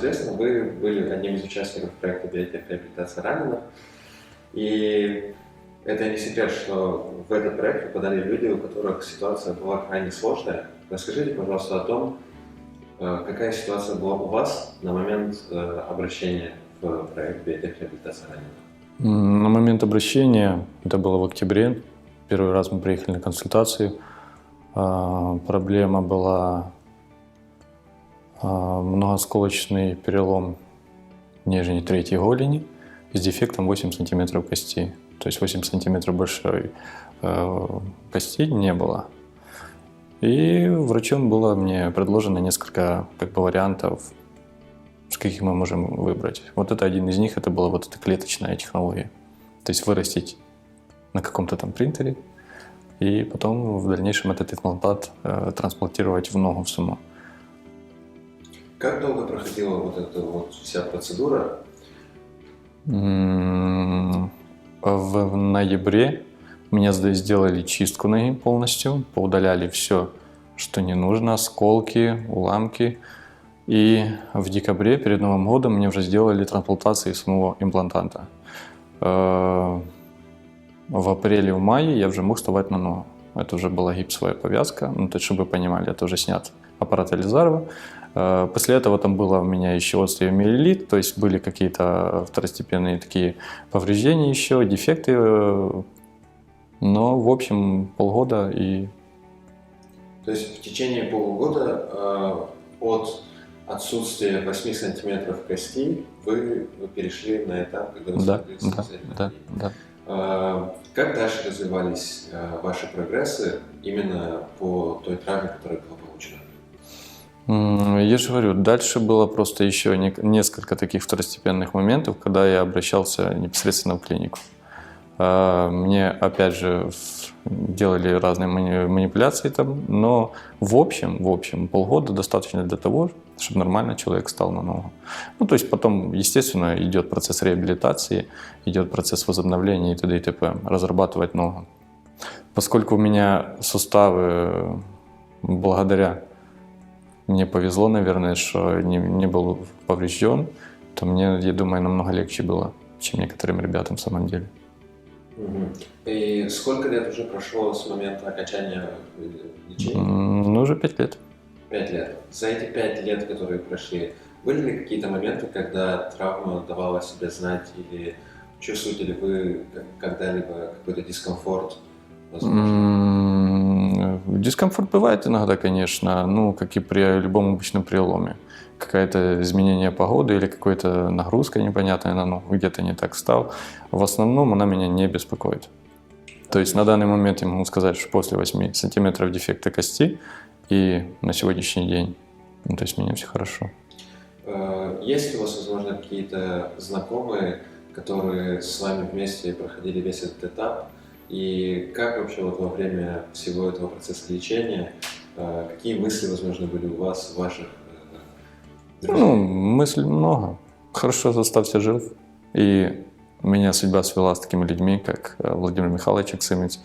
известно, вы были одним из участников проекта биотехреабилитация раненых. И это не секрет, что в этот проект попадали люди, у которых ситуация была крайне сложная. Расскажите, пожалуйста, о том, какая ситуация была у вас на момент обращения в проект биотехреабилитация раненых? На момент обращения, это было в октябре, первый раз мы приехали на консультацию. Проблема была многосколочный перелом нижней третьей голени с дефектом 8 см кости. То есть 8 см большой кости не было. И врачом было мне предложено несколько вариантов, с каких мы можем выбрать. Вот это один из них, это была вот эта клеточная технология. То есть вырастить на каком-то там принтере и потом в дальнейшем этот имплантат трансплантировать в ногу в саму. Как долго проходила вот эта вот вся процедура? В ноябре меня сделали чистку ноги полностью, поудаляли все, что не нужно, осколки, уламки. И в декабре, перед Новым годом, мне уже сделали трансплантацию самого имплантанта. В апреле, в мае я уже мог вставать на ногу. Это уже была гипсовая повязка, то есть, чтобы вы понимали, это уже снят аппарат Элизарова. После этого там было у меня еще остеомиелит, то есть были какие-то второстепенные такие повреждения еще, дефекты. Но, в общем, полгода и... То есть в течение полугода от отсутствия 8 сантиметров кости вы перешли на этап, когда вы Как дальше развивались ваши прогрессы именно по той травме, которая была получена? Я же говорю, дальше было просто еще несколько таких второстепенных моментов, когда я обращался непосредственно в клинику. Мне, опять же, делали разные манипуляции там, но в общем, полгода достаточно для того, чтобы нормально человек стал на ногу. То есть потом, естественно, идет процесс реабилитации, идет процесс возобновления и т.д. и т.п. Разрабатывать ногу. Поскольку у меня суставы, благодаря мне повезло, наверное, что не был поврежден, то мне, я думаю, намного легче было, чем некоторым ребятам в самом деле. И сколько лет уже прошло с момента окончания лечения? Уже 5 лет. 5 лет. За эти 5 лет, которые прошли, были ли какие-то моменты, когда травма давала о себе знать, или чувствуете ли вы когда-либо какой-то дискомфорт? Дискомфорт бывает иногда, конечно, как и при любом обычном переломе. Какое-то изменение погоды или какая-то нагрузка непонятная на ногу, где-то не так встал. В основном она меня не беспокоит. То есть на данный момент я могу сказать, что после 8 сантиметров дефекта кости и на сегодняшний день, то есть у меня все хорошо. Есть ли у вас, возможно, какие-то знакомые, которые с вами вместе проходили весь этот этап? И как вообще во время всего этого процесса лечения, какие мысли, возможно, были у вас, ваших друзей? Мыслей много. Хорошо, оставься жив. И меня судьба свела с такими людьми, как Владимир Михайлович Аксимец,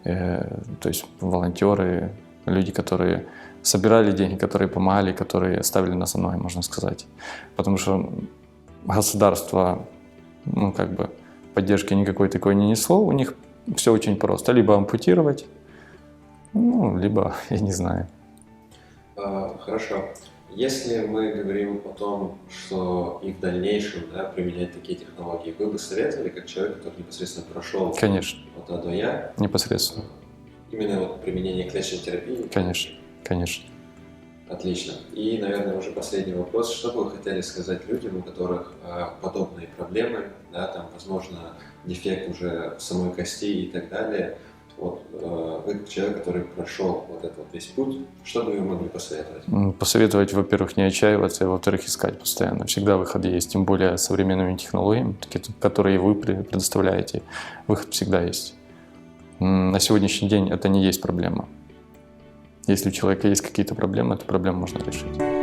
то есть волонтеры, люди, которые собирали деньги, которые помогали, которые ставили нас на ноги, можно сказать. Потому что государство, поддержки никакой такой не несло, у них все очень просто. Либо ампутировать, либо, я не знаю. Хорошо. Если мы говорим о том, что и в дальнейшем применять такие технологии, вы бы советовали, как человек, который непосредственно прошел Конечно. от А до Я, непосредственно именно применение клеточной терапии? Конечно. Отлично. И, наверное, уже последний вопрос. Что бы вы хотели сказать людям, у которых подобные проблемы, возможно, дефект уже в самой кости и так далее? Вы, как человек, который прошел этот весь путь, что бы вы могли посоветовать? Посоветовать, во-первых, не отчаиваться, а во-вторых, искать постоянно. Всегда выходы есть, тем более современными технологиями, которые вы предоставляете. Выход всегда есть. На сегодняшний день это не есть проблема. Если у человека есть какие-то проблемы, эту проблему можно решить.